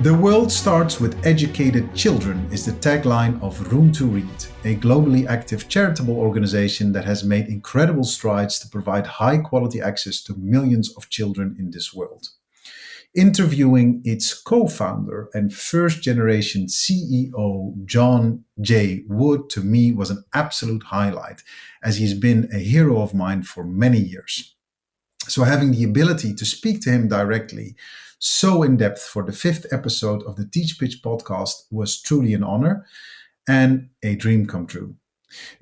The world starts with educated children is the tagline of Room to Read, a globally active charitable organization that has made incredible strides to provide high quality access to millions of children in this world. Interviewing its co-founder and first generation CEO, John J. Wood, to me was an absolute highlight, as he's been a hero of mine for many years. So having the ability to speak to him directly, so in depth for the 5th episode of the TeachPitch Podcast was truly an honor and a dream come true.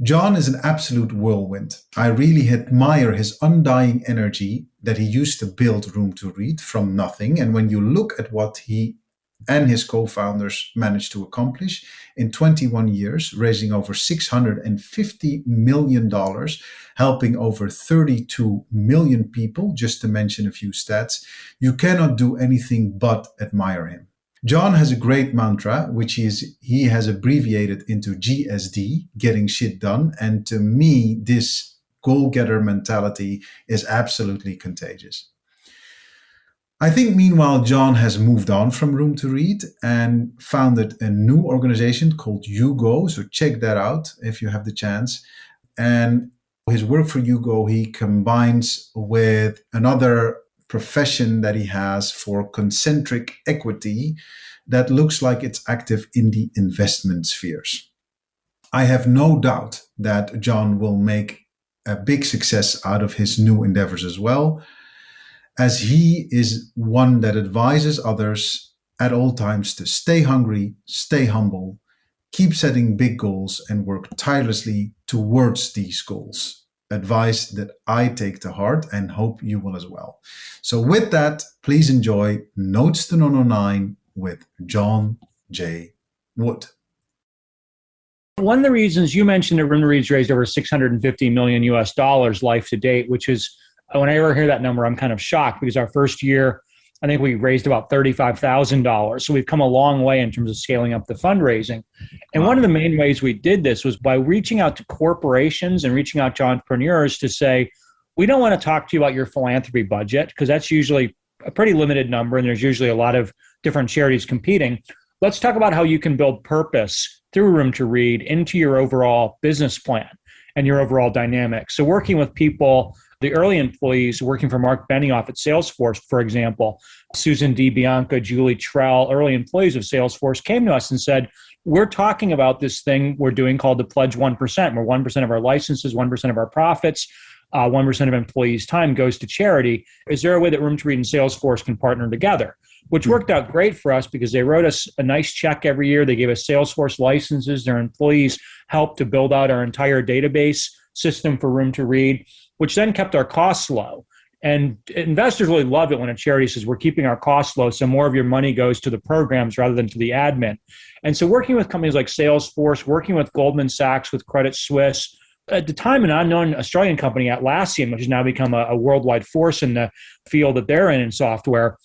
John is an absolute whirlwind. I really admire his undying energy that he used to build Room to Read from nothing. And when you look at what he and his co-founders managed to accomplish in 21 years, raising over $650 million, helping over 32 million people, just to mention a few stats, you cannot do anything but admire him. John has a great mantra, which he has abbreviated into GSD, getting shit done. And to me, this goal-getter mentality is absolutely contagious. I think, meanwhile, John has moved on from Room to Read and founded a new organization called YouGo. So check that out if you have the chance. And his work for YouGo, he combines with another profession that he has for concentric equity that looks like it's active in the investment spheres. I have no doubt that John will make a big success out of his new endeavors as well, as he is one that advises others at all times to stay hungry, stay humble, keep setting big goals, and work tirelessly towards these goals. Advice that I take to heart and hope you will as well. So with that, please enjoy Notes to Nono 9 with John J. Wood. One of the reasons you mentioned that Room to Read's raised over $650 million US life to date, which is, when I ever hear that number, I'm kind of shocked because our first year, I think we raised about $35,000. So we've come a long way in terms of scaling up the fundraising. And one of the main ways we did this was by reaching out to corporations and reaching out to entrepreneurs to say, we don't want to talk to you about your philanthropy budget because that's usually a pretty limited number and there's usually a lot of different charities competing. Let's talk about how you can build purpose through Room to Read into your overall business plan and your overall dynamic. So working with people, the early employees working for Mark Benioff at Salesforce, for example, Susan DiBianca, Julie Trell, early employees of Salesforce came to us and said, we're talking about this thing we're doing called the Pledge 1%, where 1% of our licenses, 1% of our profits, 1% of employees' time goes to charity. Is there a way that Room to Read and Salesforce can partner together? Which worked out great for us because they wrote us a nice check every year. They gave us Salesforce licenses. Their employees helped to build out our entire database system for Room to Read, which then kept our costs low. And investors really love it when a charity says, we're keeping our costs low, so more of your money goes to the programs rather than to the admin. And so working with companies like Salesforce, working with Goldman Sachs, with Credit Suisse, at the time an unknown Australian company, Atlassian, which has now become a worldwide force in the field that they're in software,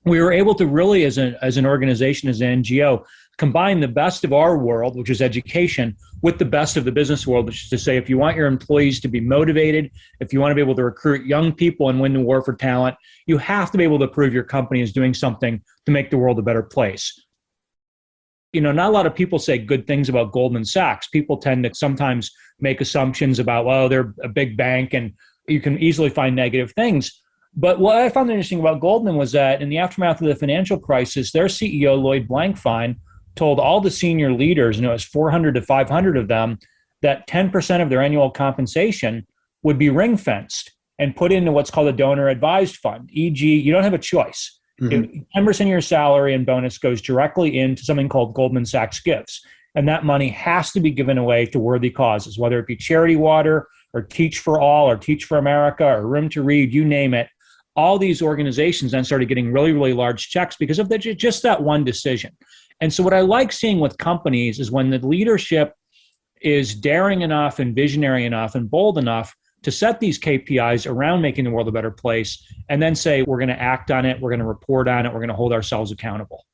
we were able to really, as an organization, as an NGO, combine the best of our world, which is education, with the best of the business world, which is to say, if you want your employees to be motivated, if you want to be able to recruit young people and win the war for talent, you have to be able to prove your company is doing something to make the world a better place. You know, not a lot of people say good things about Goldman Sachs. People tend to sometimes make assumptions about, well, they're a big bank and you can easily find negative things. But what I found interesting about Goldman was that in the aftermath of the financial crisis, their CEO, Lloyd Blankfein, told all the senior leaders, and it was 400 to 500 of them, that 10% of their annual compensation would be ring-fenced and put into what's called a donor-advised fund, e.g., you don't have a choice. 10% of your salary and bonus goes directly into something called Goldman Sachs Gives. And that money has to be given away to worthy causes, whether it be Charity Water or Teach for All or Teach for America or Room to Read, you name it. All these organizations then started getting really, really large checks because of just that one decision. And so what I like seeing with companies is when the leadership is daring enough and visionary enough and bold enough to set these KPIs around making the world a better place and then say, we're going to act on it, we're going to report on it, we're going to hold ourselves accountable.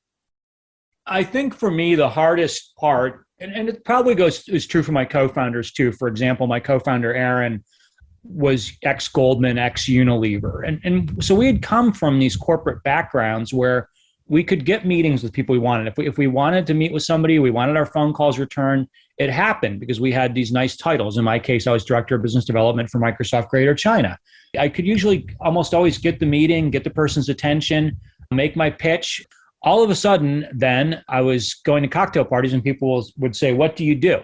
I think for me, the hardest part, and it probably is true for my co-founders too. For example, my co-founder, Aaron, was ex-Goldman, ex-Unilever. And so we had come from these corporate backgrounds where we could get meetings with people we wanted. If we wanted to meet with somebody, we wanted our phone calls returned, it happened because we had these nice titles. In my case, I was director of business development for Microsoft Greater China. I could usually almost always get the meeting, get the person's attention, make my pitch. All of a sudden, then I was going to cocktail parties and people would say, "What do you do?"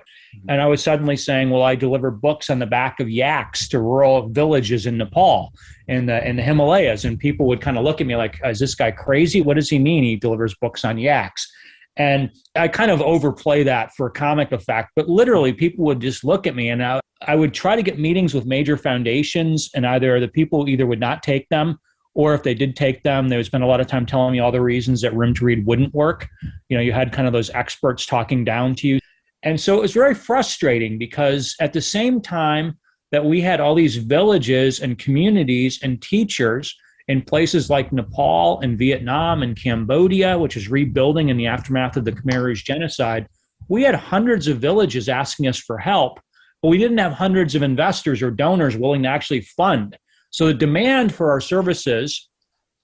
And I was suddenly saying, "Well, I deliver books on the back of yaks to rural villages in Nepal in the Himalayas." And people would kind of look at me like, "Is this guy crazy? What does he mean he delivers books on yaks?" And I kind of overplay that for comic effect, but literally people would just look at me, and I would try to get meetings with major foundations, and either the people either would not take them, or if they did take them, they would spend a lot of time telling me all the reasons that Room to Read wouldn't work. You had kind of those experts talking down to you. And so it was very frustrating because at the same time that we had all these villages and communities and teachers in places like Nepal and Vietnam and Cambodia, which is rebuilding in the aftermath of the Khmer Rouge genocide, we had hundreds of villages asking us for help, but we didn't have hundreds of investors or donors willing to actually fund. So the demand for our services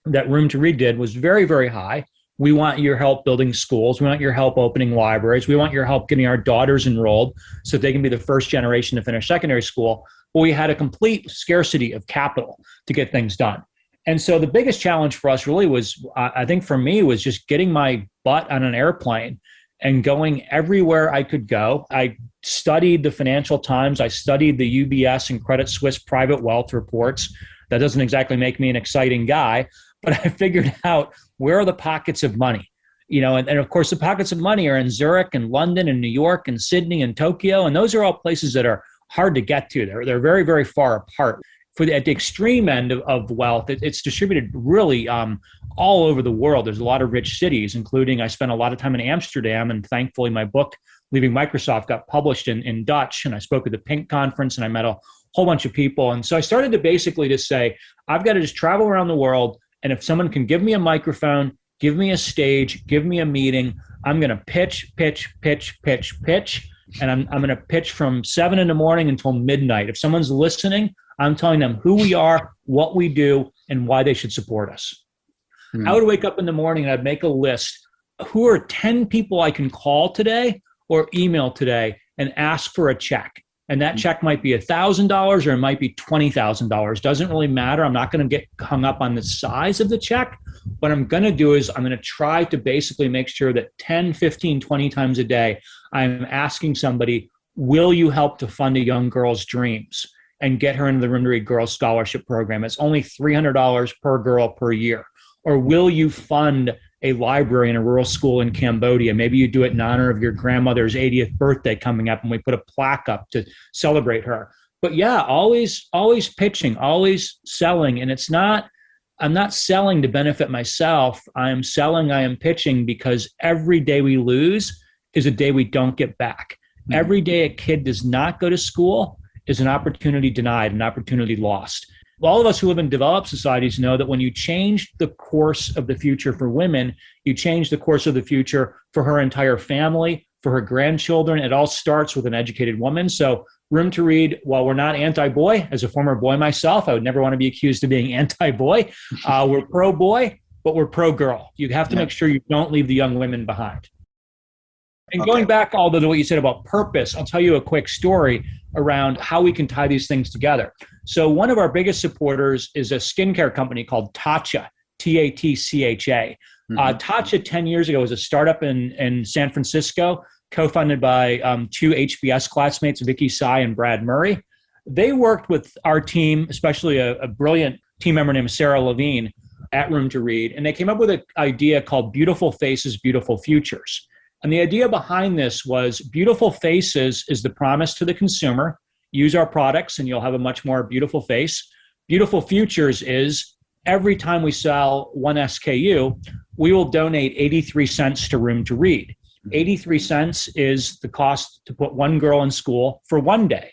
that Room to Read did was very, very high. We want your help building schools. We want your help opening libraries. We want your help getting our daughters enrolled so they can be the first generation to finish secondary school. But we had a complete scarcity of capital to get things done. And so the biggest challenge for us really was, I think for me, was just getting my butt on an airplane and going everywhere I could go. I studied the Financial Times. I studied the UBS and Credit Suisse private wealth reports. That doesn't exactly make me an exciting guy, but I figured out where are the pockets of money. And of course, the pockets of money are in Zurich and London and New York and Sydney and Tokyo. And those are all places that are hard to get to. They're very, very far apart. At the extreme end of wealth, it's distributed really all over the world. There's a lot of rich cities, including I spent a lot of time in Amsterdam, and thankfully my book, Leaving Microsoft, got published in Dutch, and I spoke at the Pink Conference, and I met a whole bunch of people. And so I started to basically just say, I've got to just travel around the world, and if someone can give me a microphone, give me a stage, give me a meeting, I'm going to pitch, and I'm going to pitch from 7 in the morning until midnight. If someone's listening, I'm telling them who we are, what we do, and why they should support us. I would wake up in the morning and I'd make a list. Who are 10 people I can call today or email today and ask for a check? And that check might be $1,000 or it might be $20,000. Doesn't really matter. I'm not going to get hung up on the size of the check. What I'm going to do is I'm going to try to basically make sure that 10, 15, 20 times a day, I'm asking somebody, will you help to fund a young girl's dreams and get her into the Room to Read Girls Scholarship Program? It's only $300 per girl per year. Or will you fund a library in a rural school in Cambodia? Maybe you do it in honor of your grandmother's 80th birthday coming up, and we put a plaque up to celebrate her. But yeah, always pitching, always selling. And I'm not selling to benefit myself. I am pitching because every day we lose is a day we don't get back. Every day a kid does not go to school is an opportunity denied, an opportunity lost. All of us who live in developed societies know that when you change the course of the future for women, you change the course of the future for her entire family, for her grandchildren. It all starts with an educated woman. So Room to Read, while we're not anti-boy, as a former boy myself, I would never want to be accused of being anti-boy. We're pro-boy, but we're pro-girl. You have to make sure you don't leave the young women behind. And going back all to what you said about purpose, I'll tell you a quick story around how we can tie these things together. So one of our biggest supporters is a skincare company called Tatcha, Tatcha. Tatcha 10 years ago was a startup in San Francisco, co-funded by two HBS classmates, Vicky Tsai and Brad Murray. They worked with our team, especially a brilliant team member named Sarah Levine at Room to Read, and they came up with an idea called Beautiful Faces, Beautiful Futures. And the idea behind this was beautiful faces is the promise to the consumer. Use our products and you'll have a much more beautiful face. Beautiful futures is every time we sell one SKU, we will donate 83 cents to Room to Read. 83 cents is the cost to put one girl in school for one day.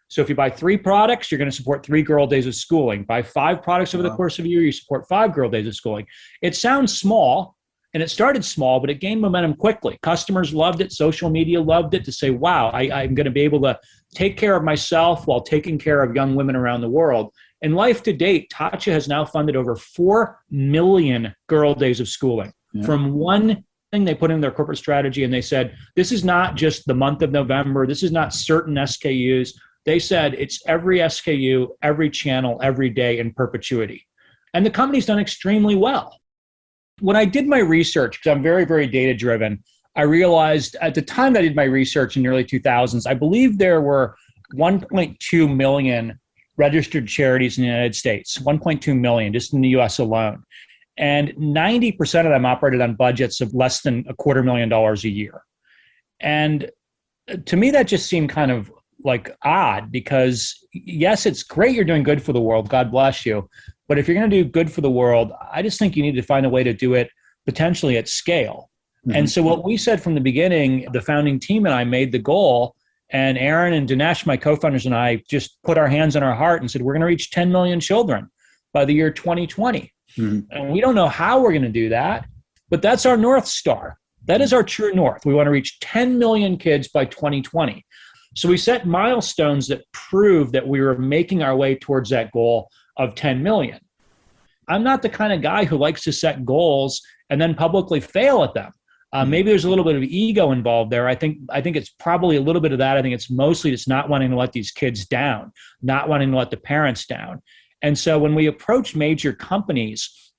So if you buy 3 products, you're going to support 3 girl days of schooling. Buy 5 products over the course of a year, you support 5 girl days of schooling. It sounds small. And it started small, but it gained momentum quickly. Customers loved it. Social media loved it to say, wow, I'm going to be able to take care of myself while taking care of young women around the world. In life to date, Tatcha has now funded over 4 million girl days of schooling. from one thing they put in their corporate strategy, and they said, this is not just the month of November. This is not certain SKUs. They said it's every SKU, every channel, every day in perpetuity. And the company's done extremely well. When I did my research, because I'm very, very data-driven, I realized at the time that I did my research in the early 2000s, I believe there were 1.2 million registered charities in the United States, 1.2 million just in the US alone. And 90% of them operated on budgets of less than $250,000 a year. And to me, that just seemed kind of like odd because yes, it's great you're doing good for the world. God bless you. But if you're going to do good for the world, I just think you need to find a way to do it potentially at scale. Mm-hmm. And so what we said from the beginning, the founding team and I made the goal, and Aaron and Dinesh, my co-founders, and I just put our hands on our heart and said, we're going to reach 10 million children by the year 2020. Mm-hmm. And we don't know how we're going to do that, but that's our North Star. That is our true north. We want to reach 10 million kids by 2020. So we set milestones that prove that we were making our way towards that goal of 10 million. I'm not the kind of guy who likes to set goals and then publicly fail at them. Maybe there's a little bit of ego involved there. I think it's probably a little bit of that. I think it's mostly just not wanting to let these kids down, not wanting to let the parents down. And so when we approach major companies,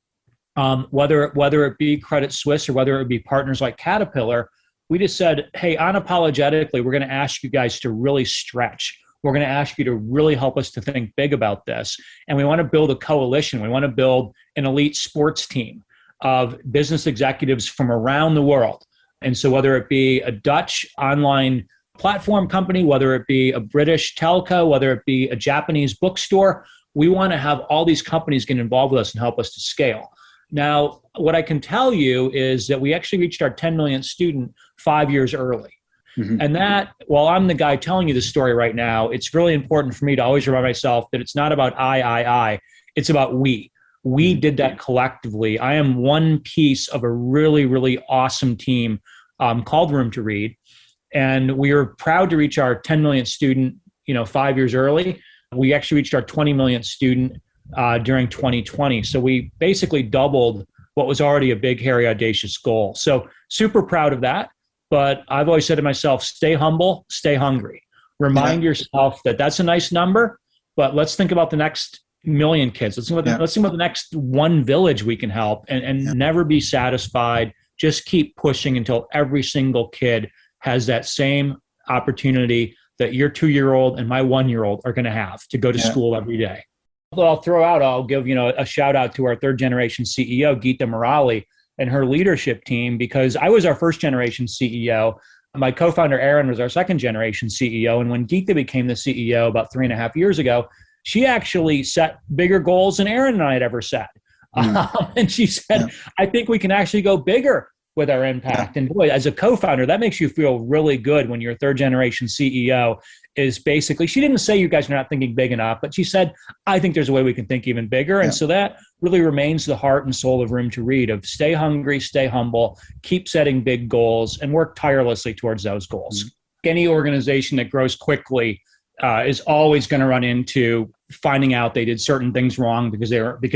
whether it be Credit Suisse or whether it be partners like Caterpillar, we just said, hey, unapologetically, we're going to ask you guys to really stretch. We're going to ask you to really help us to think big about this. And we want to build a coalition. We want to build an elite sports team of business executives from around the world. And so whether it be a Dutch online platform company, whether it be a British telco, whether it be a Japanese bookstore, we want to have all these companies get involved with us and help us to scale. Now, what I can tell you is that we actually reached our 10 millionth student 5 years early. Mm-hmm. And that, while I'm the guy telling you this story right now, it's really important for me to always remind myself that it's not about I. It's about we. We did that collectively. I am one piece of a really, really awesome team called Room to Read. And we are proud to reach our 10 millionth student, 5 years early. We actually reached our 20 millionth student during 2020. So we basically doubled what was already a big, hairy, audacious goal. So super proud of that. But I've always said to myself, stay humble, stay hungry. Remind yourself that that's a nice number, but let's think about the next million kids. Let's think about the next one village we can help and never be satisfied. Just keep pushing until every single kid has that same opportunity that your 2-year-old and my 1-year-old are going to have to go to school every day. I'll give a shout out to our third generation CEO, Geeta Murali, and her leadership team, because I was our first generation CEO. My co-founder, Aaron, was our second generation CEO. And when Geeta became the CEO about 3.5 years ago, she actually set bigger goals than Aaron and I had ever set. And she said, I think we can actually go bigger with our impact. And boy, as a co-founder, that makes you feel really good when your third generation CEO is basically, she didn't say you guys are not thinking big enough, but she said, I think there's a way we can think even bigger. And so that really remains the heart and soul of Room to Read, of stay hungry, stay humble, keep setting big goals, and work tirelessly towards those goals. Mm-hmm. Any organization that grows quickly is always going to run into finding out they did certain things wrong because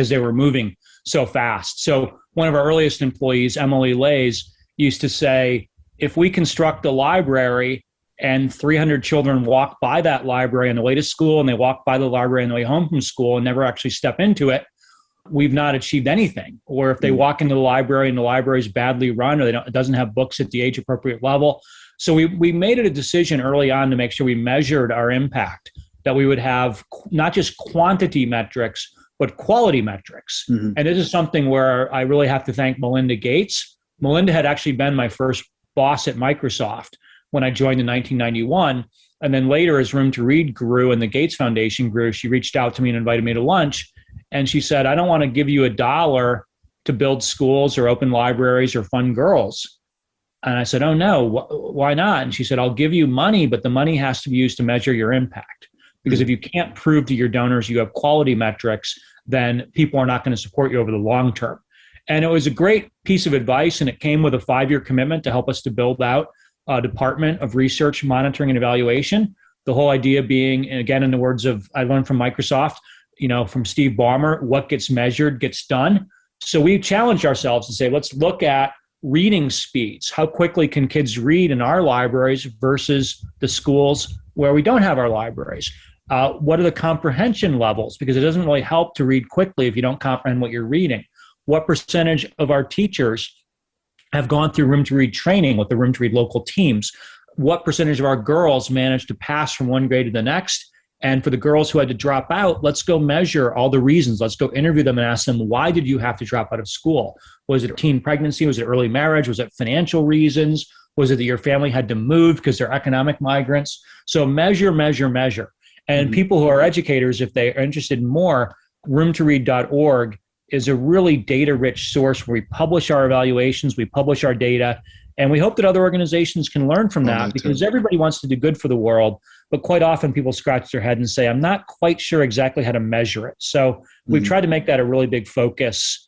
they were moving so fast. So one of our earliest employees, Emily Lays, used to say, if we construct a library and 300 children walk by that library on the way to school and they walk by the library on the way home from school and never actually step into it, we've not achieved anything. Or if they walk into the library and the library is badly run or it doesn't have books at the age appropriate level. So we made it a decision early on to make sure we measured our impact, that we would have not just quantity metrics, but quality metrics. Mm-hmm. And this is something where I really have to thank Melinda Gates. Melinda had actually been my first boss at Microsoft when I joined in 1991. And then later, as Room to Read grew and the Gates Foundation grew, she reached out to me and invited me to lunch. And she said, I don't want to give you $1 to build schools or open libraries or fund girls. And I said, oh no, why not? And she said, I'll give you money, but the money has to be used to measure your impact. Because if you can't prove to your donors you have quality metrics, then people are not going to support you over the long term. And it was a great piece of advice, and it came with a 5-year commitment to help us to build out a department of research, monitoring, and evaluation. The whole idea being, and again, in the words of I learned from Microsoft, from Steve Ballmer, what gets measured gets done. So we challenged ourselves to say, let's look at reading speeds. How quickly can kids read in our libraries versus the schools where we don't have our libraries? What are the comprehension levels? Because it doesn't really help to read quickly if you don't comprehend what you're reading. What percentage of our teachers have gone through room to read training with the room to read local teams? What percentage of our girls managed to pass from one grade to the next? And for the girls who had to drop out, let's go measure all the reasons. Let's go interview them and ask them, why did you have to drop out of school? Was it teen pregnancy? Was it early marriage? Was it financial reasons? Was it that your family had to move because they're economic migrants? So measure, measure, measure. And people who are educators, if they are interested in more, roomtoread.org is a really data-rich source where we publish our evaluations, we publish our data, and we hope that other organizations can learn from that because everybody wants to do good for the world. But quite often people scratch their head and say, I'm not quite sure exactly how to measure it. So we've tried to make that a really big focus.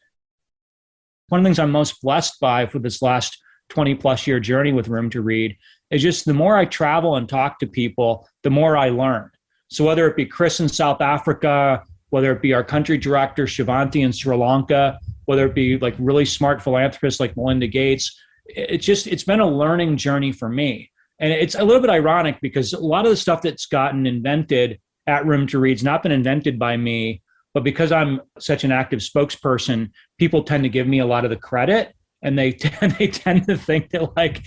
One of the things I'm most blessed by for this last 20 plus year journey with Room to Read is just the more I travel and talk to people, the more I learn. So whether it be Chris in South Africa, whether it be our country director, Shivanti in Sri Lanka, whether it be like really smart philanthropists like Melinda Gates, it's been a learning journey for me. And it's a little bit ironic because a lot of the stuff that's gotten invented at Room to Read's not been invented by me, but because I'm such an active spokesperson, people tend to give me a lot of the credit. And they tend to think that like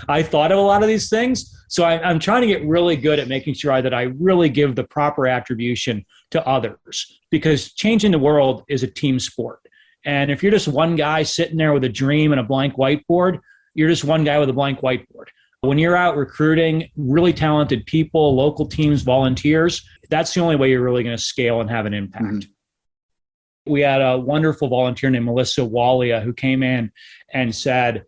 I thought of a lot of these things. So I'm trying to get really good at making sure that I really give the proper attribution to others, because changing the world is a team sport. And if you're just one guy sitting there with a dream and a blank whiteboard, you're just one guy with a blank whiteboard. When you're out recruiting really talented people, local teams, volunteers, that's the only way you're really going to scale and have an impact. We had a wonderful volunteer named Melissa Walia who came in and said,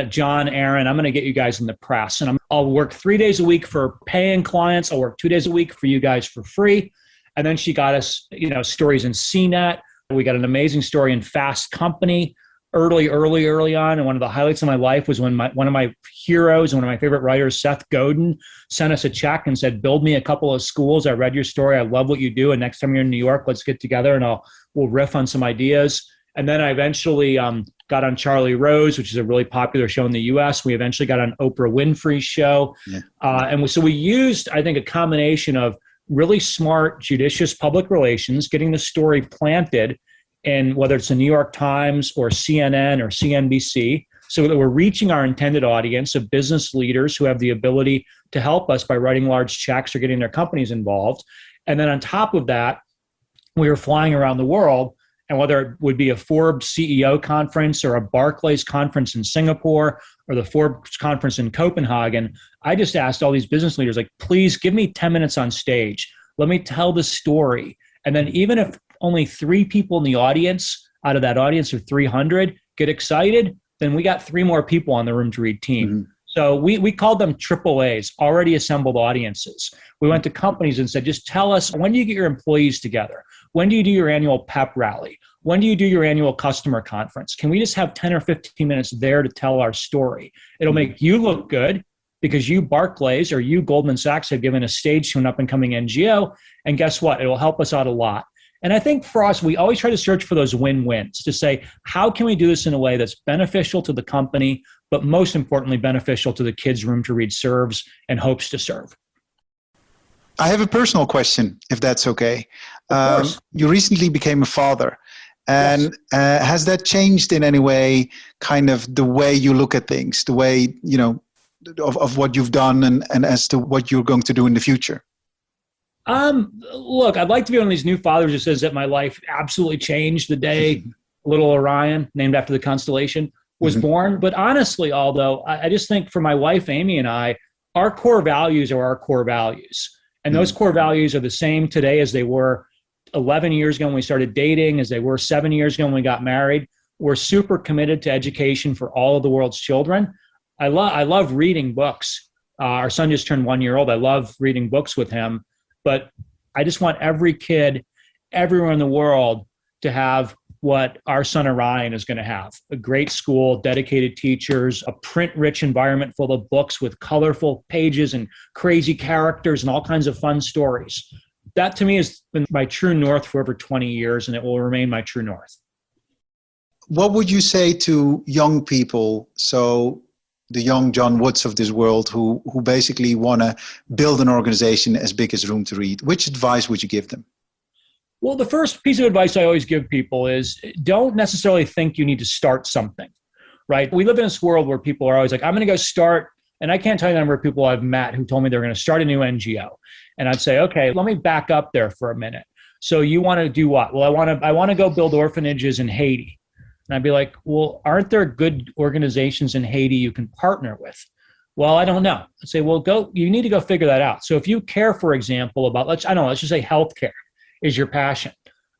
John, Aaron, I'm going to get you guys in the press. And I'll work 3 days a week for paying clients. I'll work 2 days a week for you guys for free. And then she got us, stories in CNET. We got an amazing story in Fast Company early on. And one of the highlights of my life was when one of my heroes, one of my favorite writers, Seth Godin, sent us a check and said, build me a couple of schools. I read your story. I love what you do. And next time you're in New York, let's get together and we'll riff on some ideas. And then I eventually got on Charlie Rose, which is a really popular show in the US. We eventually got on Oprah Winfrey's show. So we used, I think, a combination of really smart, judicious public relations, getting the story planted in whether it's the New York Times or CNN or CNBC, so that we're reaching our intended audience of business leaders who have the ability to help us by writing large checks or getting their companies involved. And then on top of that, we were flying around the world, and whether it would be a Forbes CEO conference or a Barclays conference in Singapore or the Forbes conference in Copenhagen, I just asked all these business leaders, like, please give me 10 minutes on stage. Let me tell the story. And then even if only 3 people in the audience out of that audience of 300 get excited, then we got 3 more people on the Room to Read team. So we called them AAAs, already assembled audiences. We went to companies and said, just tell us, when do you get your employees together? When do you do your annual pep rally? When do you do your annual customer conference? Can we just have 10 or 15 minutes there to tell our story? It'll make you look good because you Barclays or you Goldman Sachs have given a stage to an up-and-coming NGO. And guess what? It'll help us out a lot. And I think for us, we always try to search for those win-wins to say, how can we do this in a way that's beneficial to the company, but most importantly, beneficial to the kids Room to Read serves and hopes to serve? I have a personal question, if that's okay. Of course. You recently became a father. And has that changed in any way, kind of the way you look at things, the way, of what you've done and as to what you're going to do in the future? Look, I'd like to be one of these new fathers who says that my life absolutely changed the day little Orion, named after the constellation, was born. But honestly, although I just think for my wife, Amy, and I, our core values are our core values. And those core values are the same today as they were 11 years ago when we started dating, as they were 7 years ago when we got married. We're super committed to education for all of the world's children. I love reading books. Our son just turned 1 year old. I love reading books with him. But I just want every kid everywhere in the world to have what our son Orion is going to have. A great school, dedicated teachers, a print-rich environment full of books with colorful pages and crazy characters and all kinds of fun stories. That to me has been my true north for over 20 years, and it will remain my true north. What would you say to young people? So the young John Woods of this world who basically want to build an organization as big as Room to Read. Which advice would you give them? Well, the first piece of advice I always give people is don't necessarily think you need to start something, right? We live in this world where people are always like, I'm going to go start, and I can't tell you the number of people I've met who told me they're going to start a new NGO. And I'd say, okay, let me back up there for a minute. So you want to do what? Well, I want to go build orphanages in Haiti. And I'd be like, well, aren't there good organizations in Haiti you can partner with? Well, I don't know. I'd say, well, you need to go figure that out. So if you care, for example, about, let's just say healthcare is your passion.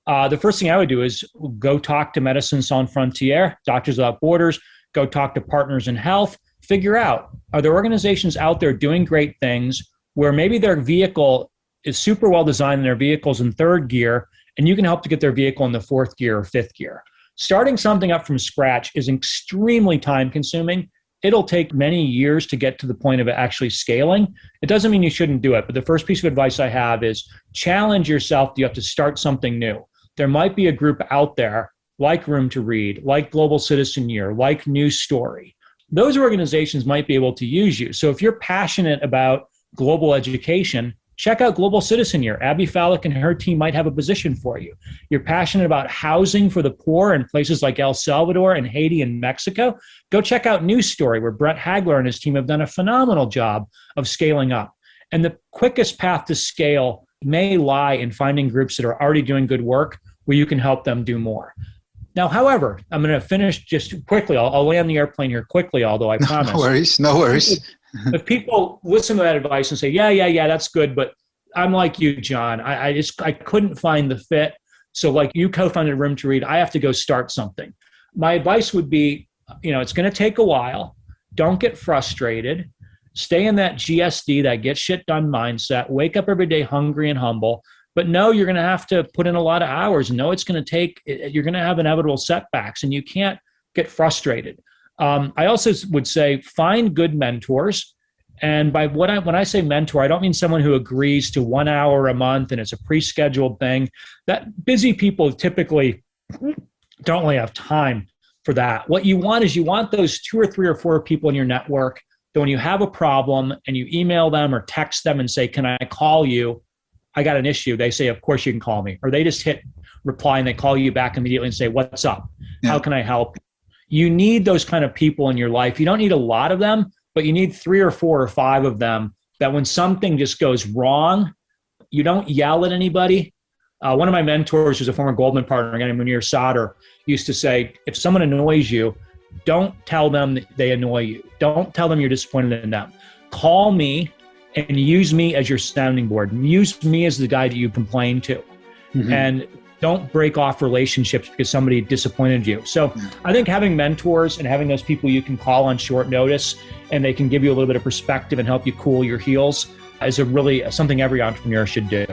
The first thing I would do is go talk to Médecins Sans Frontières, Doctors Without Borders, go talk to Partners in Health, figure out, are there organizations out there doing great things where maybe their vehicle is super well designed and their vehicle's in third gear, and you can help to get their vehicle in the fourth gear or fifth gear. Starting something up from scratch is extremely time consuming. It'll take many years to get to the point of it actually scaling. It doesn't mean you shouldn't do it, but the first piece of advice I have is challenge yourself. You have to start something new. There might be a group out there like Room to Read, like Global Citizen Year, like News Story. Those organizations might be able to use you. So if you're passionate about global education, check out Global Citizen Year. Abby Fallick and her team might have a position for you. You're passionate about housing for the poor in places like El Salvador and Haiti and Mexico. Go check out News Story, where Brett Hagler and his team have done a phenomenal job of scaling up. And the quickest path to scale may lie in finding groups that are already doing good work where you can help them do more. Now, however, I'm going to finish just quickly. I'll land the airplane here quickly, although I promise. No worries. If people listen to that advice and say, yeah, that's good, but I'm like you, John, I couldn't find the fit. So like you co-founded Room to Read, I have to go start something. My advice would be, it's going to take a while. Don't get frustrated. Stay in that GSD, that get shit done mindset. Wake up every day hungry and humble. But no, you're going to have to put in a lot of hours. No, you're going to have inevitable setbacks, and you can't get frustrated. I also would say find good mentors. And when I say mentor, I don't mean someone who agrees to 1 hour a month and it's a pre-scheduled thing. That busy people typically don't really have time for that. What you want is those 2 or 3 or 4 people in your network that when you have a problem and you email them or text them and say, can I call you? I got an issue. They say, of course you can call me. Or they just hit reply and they call you back immediately and say, what's up? Yeah. How can I help? You need those kind of people in your life. You don't need a lot of them, but you need 3 or 4 or 5 of them that when something just goes wrong, you don't yell at anybody. One of my mentors, who's a former Goldman partner, a guy named Munir Sadr, used to say, if someone annoys you, don't tell them that they annoy you. Don't tell them you're disappointed in them. Call me and use me as your sounding board. Use me as the guy that you complain to. Mm-hmm. And don't break off relationships because somebody disappointed you. So I think having mentors and having those people you can call on short notice and they can give you a little bit of perspective and help you cool your heels is something every entrepreneur should do.